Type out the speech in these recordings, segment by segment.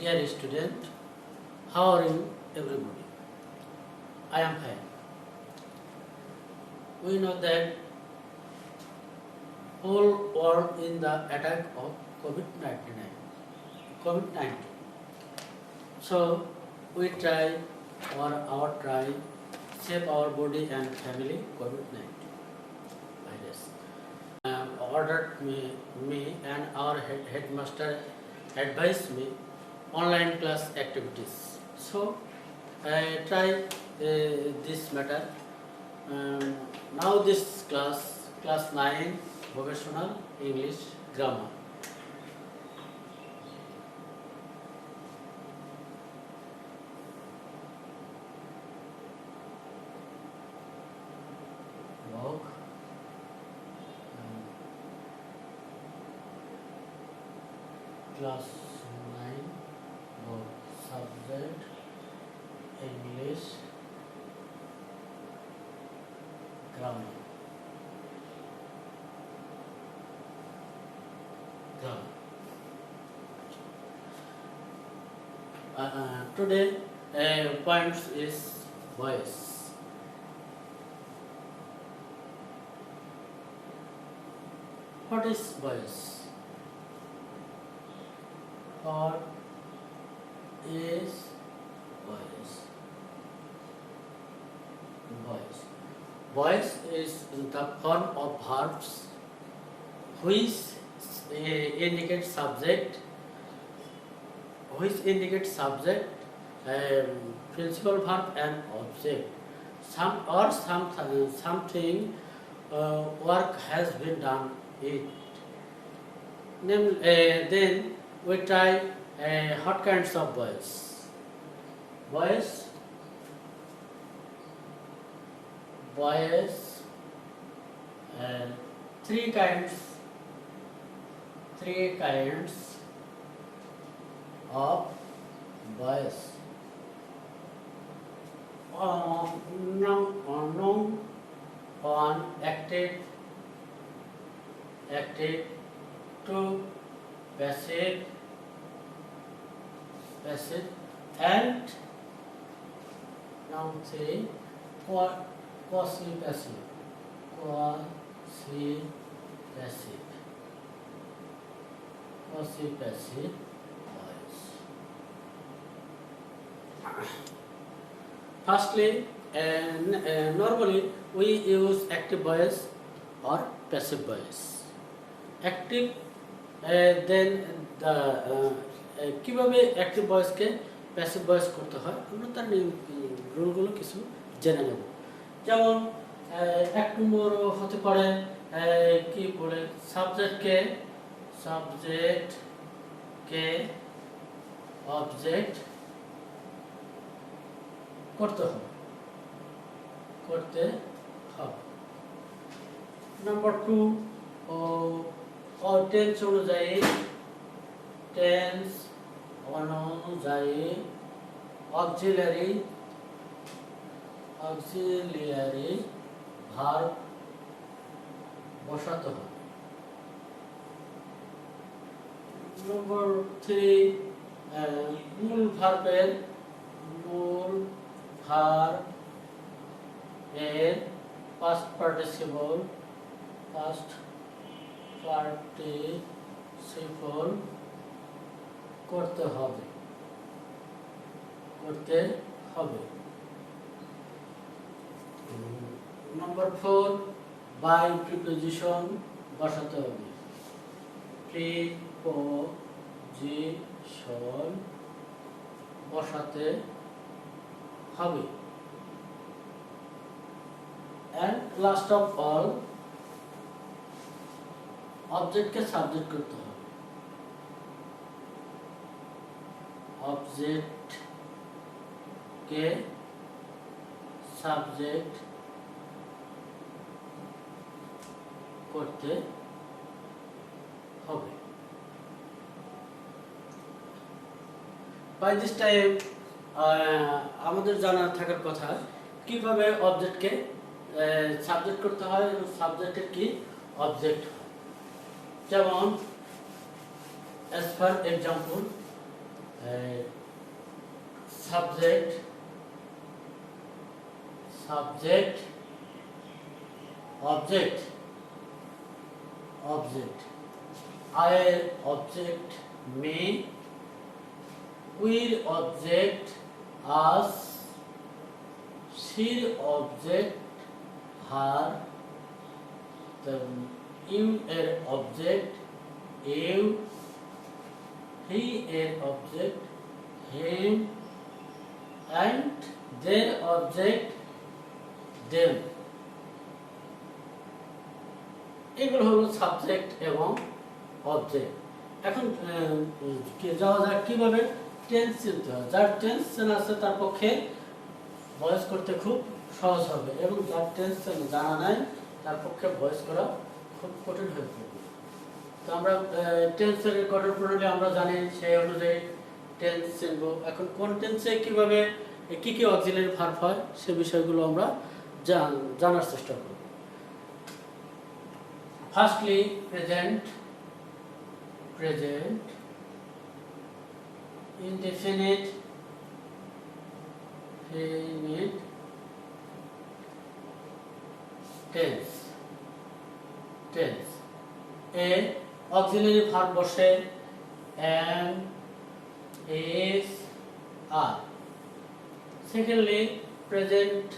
Dear student, how are you everybody? I am fine. We know that whole world in the attack of COVID-19. So we try our try save our body and family COVID-19 virus. Ordered me and our headmaster advised me online class activities. So I try this matter. Now this class 9 vocational English grammar. Walk. Class 9 book subject English grammar. Today points is voice. What is voice? What is voice? Voice is the form of verbs which indicate subject, principal verb and object. Something work has been done it. Then we try what kinds of voice. Three kinds of voice. Noun, on, active, two, passive, and noun three, quasi-passive voice. Firstly, normally we use active voice or passive voice. Active, then the কিভাবে active ভয়েসকে passive voice করতে হয় আমরা তার রুলগুলো কিছু জেনে নেব। যেমন এক নম্বর হতে পারে কি বলে সাবজেক্টকে অবজেক্ট করতে হবে। নাম্বার 2 টেন্স অনুযায়ী অক্সিলারি ভার্ব বসাতে হবে। নম্বর 3 মূল ভার্বের past participle করতে হবে। নম্বর 4 বাই প্রিপোজিশন বসাতে হবে। প্রিপোজিশন বসাতে হবে। and last of all অবজেক্টকে সাবজেক্ট করতে হবে। অবজেক্টকে সাবজেক্ট করতে হবে। বাই দিস টাইম আমাদের জানা থাকার কথা কিভাবে অবজেক্টকে সাবজেক্ট করতে হয় এবং সাবজেক্টের কি অবজেক্ট হয়। যেমন as for example subject object আয়ের অবজেক্ট মি, উইর অবজেক্ট আস, শির অবজেক্ট হার, ইউ এর অবজেক্ট ইউ, হি এর object him, and their object them। এগুলো হলো সাবজেক্ট এবং অবজেক্ট। এখন যাওয়া যাক কিভাবে টেন্স চিনতে হয়। যার টেন্স চেনা আছে তার পক্ষে ভয়েস করতে খুব সহজ হবে, এবং যার টেন্স জানা নাই তার পক্ষে ভয়েস করা খুব কঠিন হয়ে পড়বে। তো আমরা টেন্সের গঠন প্রণালী আমরা জানি, সেই অনুযায়ী টেন্স চিনব। এখন কোন টেন্সে কিভাবে কি কি অক্সিলারি ভার্ব হয় সে বিষয়গুলো আমরা জানার চেষ্টা করব। ফার্স্টলি প্রেজেন্ট ইনডেফিনিট টেন্স এ অক্সিলারি ভার্ব বসে am, is, are। Secondly, present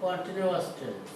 continuous tense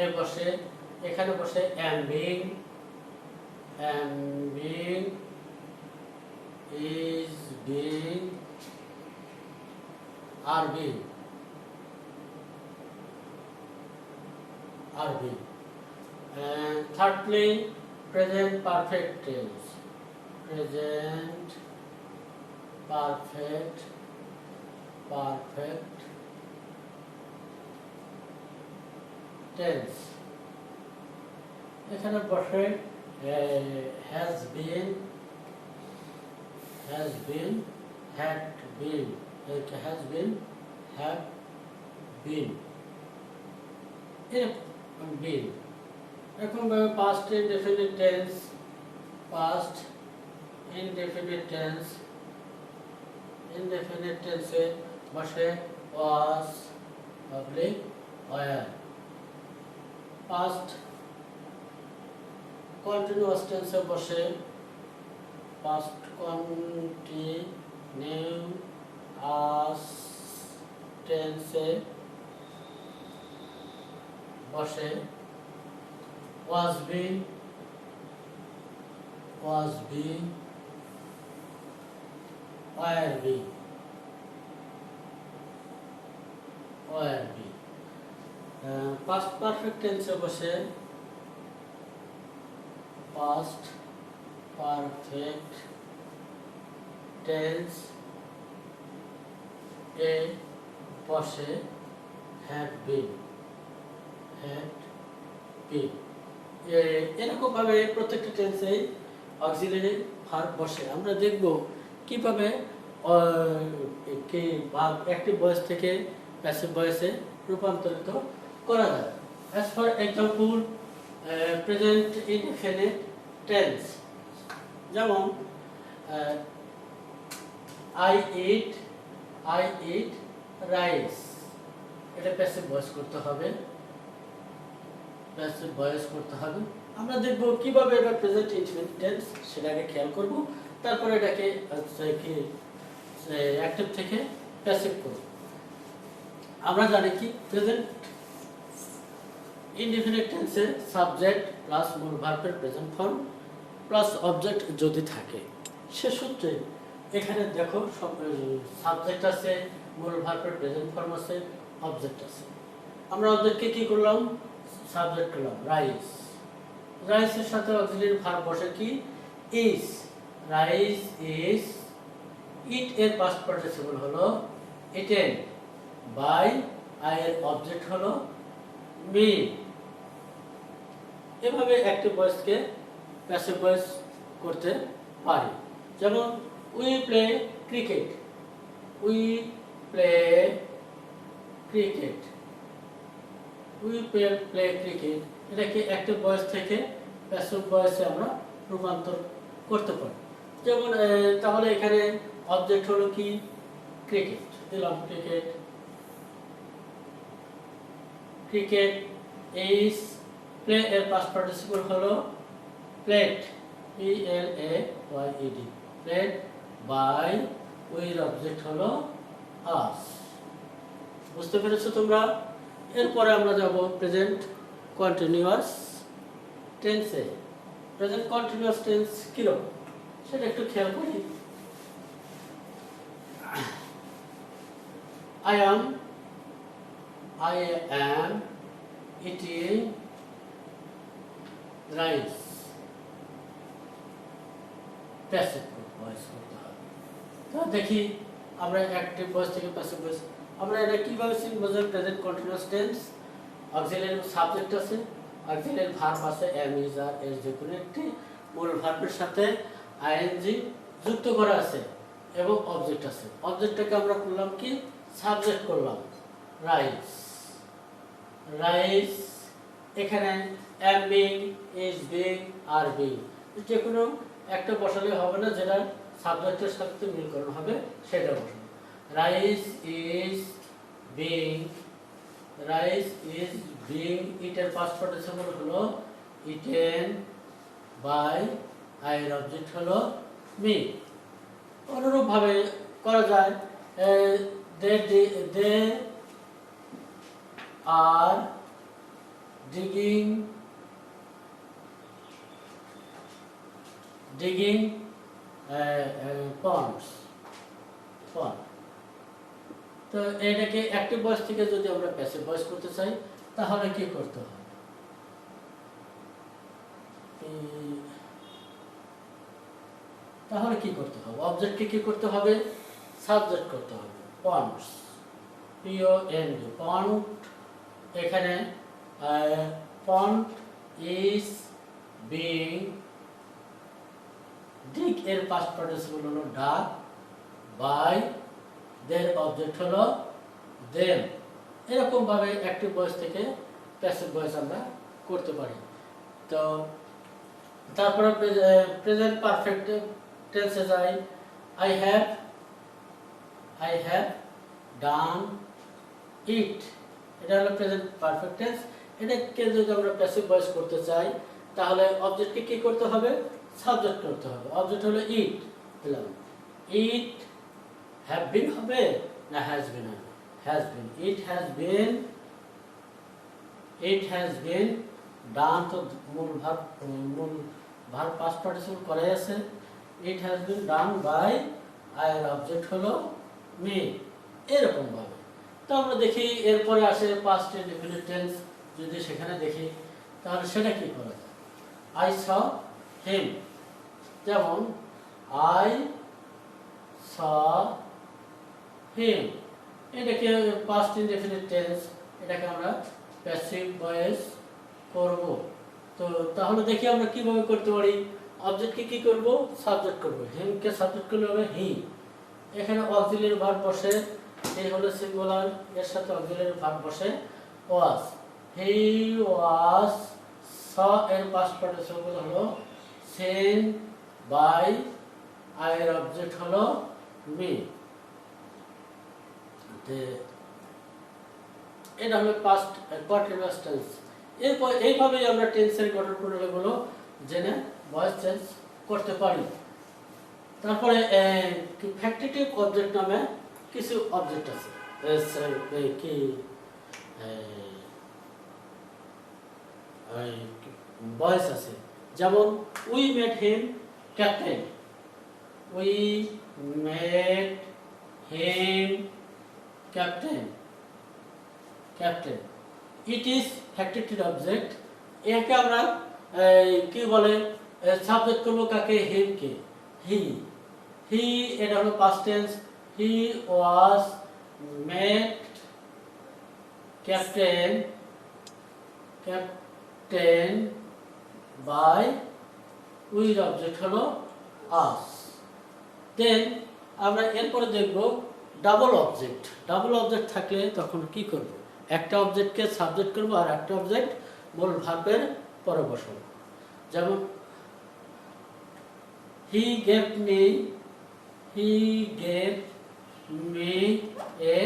এর বসে এখানে বসে am being, is being, are being। And thirdly, present perfect tense এখানে বসে has been, had been, have been, এরকম ভাবে past indefinite tense এ বসে was, were। past continuous tense এ বসে past continuous tense এ বসে was been, were being। past perfect tense এ বসে past perfect tense এ বসে had been। এরকম ভাবে প্রত্যেকটা টেন্সে অক্সিলারি ভার্ব বসে। আমরা দেখব কিভাবে অ্যাক্টিভ ভয়েস থেকে প্যাসিভ ভয়েসে রূপান্তরিত করা যায়। As for example, present indefinite tense, যেমন I eat রাইস, এটা প্যাসিভ ভয়েস করতে হবে। আমরা দেখব কিভাবে এটা প্রেজেন্ট ইনডেফিনিট টেন্স সেটাকে খেয়াল করব, তারপরে এটাকে অ্যাক্টিভ থেকে প্যাসিভ করব। আমরা জানি কি প্রেজেন্ট ইনডেফিনিট টেন্সে সাবজেক্ট প্লাস মূল ভার্বের প্রেজেন্ট ফর্ম প্লাস অবজেক্ট যদি থাকে, সে সূত্রে এখানে দেখো সাবজেক্ট আছে, মূল ভার্বের প্রেজেন্ট ফর্ম আছে, অবজেক্ট আছে। আমরা অবজেক্টকে কি করলাম? সাবজেক্ট করলাম রাইসের সাথে অক্সিলারি ভার্ব বসে কি ইজ, রাইস ইজ। ইট এর পাস্ট পার্টিসিপল হলো ইটেন, বাই আই এর অবজেক্ট হলো মি। এভাবে অ্যাক্টিভ ভয়েসকে প্যাসিভ ভয়েস করতে পারি। যেমন we play cricket, we play cricket, we play cricket, এটাকে অ্যাক্টিভ ভয়েস থেকে প্যাসিভ ভয়েসে আমরা রূপান্তর করতে পারি। যেমন তাহলে এখানে অবজেক্ট হলো কি ক্রিকেট, দিলাম ক্রিকেট। ক্রিকেট ইজ প্লে এর পাস্ট পার্টিসিপল হলো প্লেড, PLAYED, প্লেড বাই, উইর অবজেক্ট হলো আস। বুঝতে পেরেছো তোমরা? এরপরে আমরা যাব প্রেজেন্ট কন্টিনিউয়াস টেন্সে। প্রেজেন্ট কন্টিনিউয়াস টেন্স কিরকম সেটা একটু খেয়াল করি। I am eating rice, passive voice করতে হবে। তো দেখি আমরা অ্যাক্টিভ ভয়েস থেকে প্যাসিভ ভয়েস আমরা এটা কিভাবে শিখব? যে present continuous tense, auxiliary subject আছে, অক্সিলারি ভার্ব আছে, am, is, are এর যে কোনো একটি মূল ভার্বের সাথে আইএনজি যুক্ত করা আছে এবং অবজেক্ট আছে। অবজেক্টটাকে আমরা করলাম কি সাবজেক্ট করলাম রাইস, রাইস। এখানে am being, is being, are being, যে কোনো একটা বসালে হবে না, যেটা সাবজেক্টের সাথে মিলকরণ হবে সেটা বসাবো। Rice is being, rice is being, ইটের পাস্ট পার্টিসিপল হলো ইটেন বাই, আইয়ের অবজেক্ট হলো মি। অনুরূপ ভাবে করা যায় দে আর ডিগিং ponds, pond। তো এটাকে অ্যাক্টিভ ভয়েস থেকে যদি আমরা প্যাসিভ ভয়েস করতে চাই তাহলে কি করতে হবে? তাহলে কি করতে হবে? অবজেক্টকে কি করতে হবে? সাবজেক্ট করতে হবে, ponds, POND, pond। এখানে pond is being, dig এর পাস্ট পার্টিসিপল হলো ডাক, বাই, দের অবজেক্ট হলো দেম। এরকম ভাবে অ্যাক্টিভ ভয়েস থেকে প্যাসিভ ভয়েস আমরা করতে পারি। তো তারপরে প্রেজেন্ট পারফেক্ট টেন্সে যাই। I have done it, এটা হলো প্রেজেন্ট পারফেক্ট টেন্স। এটাকে যদি আমরা প্যাসিভ ভয়েস করতে চাই তাহলে অবজেক্টকে কি করতে হবে? সাবজেক্ট করতে হবে। অবজেক্ট হলো ইট, দিলাম ইট। হ্যাভ বিন হবে না হ্যাজ বিন হবে? Has been, it has been, it has been done. তো মূল ভার্ব পাস্ট পার্টিসিপল করাই আছে, it has been done by, আইয়ের অবজেক্ট হলো মি। এরকম ভাবে তো আমরা দেখি এরপরে আসে পাস্ট ইনডেফিনিট টেন্স। যদি সেখানে দেখি তাহলে সেটা কি করা যায়? আই স হিম, যেমন আই স হিম, এটাকে পাস্ট ইনডেফিনিট টেন্স, এটাকে আমরা প্যাসিভ ভয়েস করব। তো তাহলে দেখি আমরা কিভাবে করতে পারি। অবজেক্টকে কি করব? সাবজেক্ট করব, হিমকে সাবজেক্ট করলে হবে হি। এখানে অক্সিলারি ভার্ব বসে, এই হলো সিঙ্গুলার, এর সাথে অক্সিলারি ভার্ব বসে ওয়াজ। হি ওয়াজ, স এর পাস্ট পার্টিসিপল হলো সিন বাই, আইয়ের অবজেক্ট হলো মি। এটা হলো পাস্ট কন্টিনিউয়াস টেন্স। এরপর এইভাবেই আমরা টেন্সের গঠন প্রণালীগুলো জেনে ভয়েস চেঞ্জ করতে পারি। তারপরে ফ্যাক্টিটিভ অবজেক্ট নামে কিছু অবজেক্ট আছে, কি ভয়েস আছে। যেমন we made him captain, we made him captain, captain. It is factitive object. একে আমরা কি বলে সাবজেক্ট করবো কাকে? হিমকে, হি। হি এটা হলো past tense, he was made captain, captain by, উইর অবজেক্ট হলো আস। দেন আমরা এরপরে দেখব ডাবল অবজেক্ট থাকলে তখন কি করব, একটা অবজেক্টকে সাবজেক্ট করব আর একটা অবজেক্ট মূল ভার্বের পরে বসাবো। যেমন হি গেভ মি এ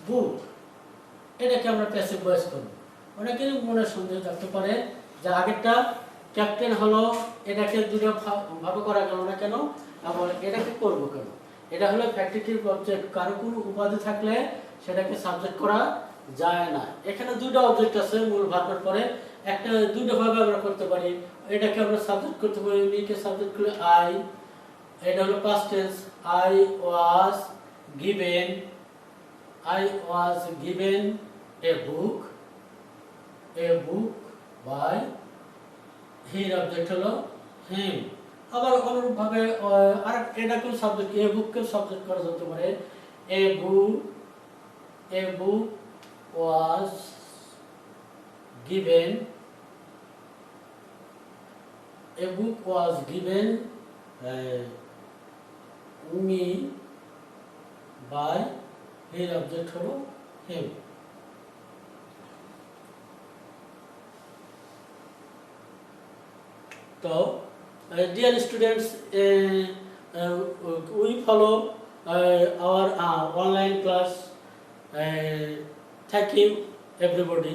বুক, এটাকে আমরা প্যাসিভ ভয়েস করব। অনেকেই মনে সন্দেহ থাকতে পারে যে আগেরটা ক্যাপ্টেন হলো, এটাকে দুটো ভাবে করা গেল না কেন, আবার এটাকে করব কেন? এটা হলো ফ্যাক্টিটিভ অবজেক্ট, কারো কোনো উপাধি থাকলে সেটাকে সাবজেক্ট করা যায় না। এখানে দুটো অবজেক্ট আছে মূল ভার্বের পরে, একটা দুটো ভাবে আমরা করতে পারি। এটাকে আমরা সাবজেক্ট করতে পারি, মিকে সাবজেক্ট করলে আই, এটা হলো past tense, I was given a book by, হির অবজেক্ট হলো হিম। আবার অনুরূপভাবে আর এটাকেও সাবজেক্ট, এ বুককেও সাবজেক্ট করা যেতে পারে, a book was given me by, হির অবজেক্ট হলো him. So, dear students, we follow our online class. Thank you, everybody.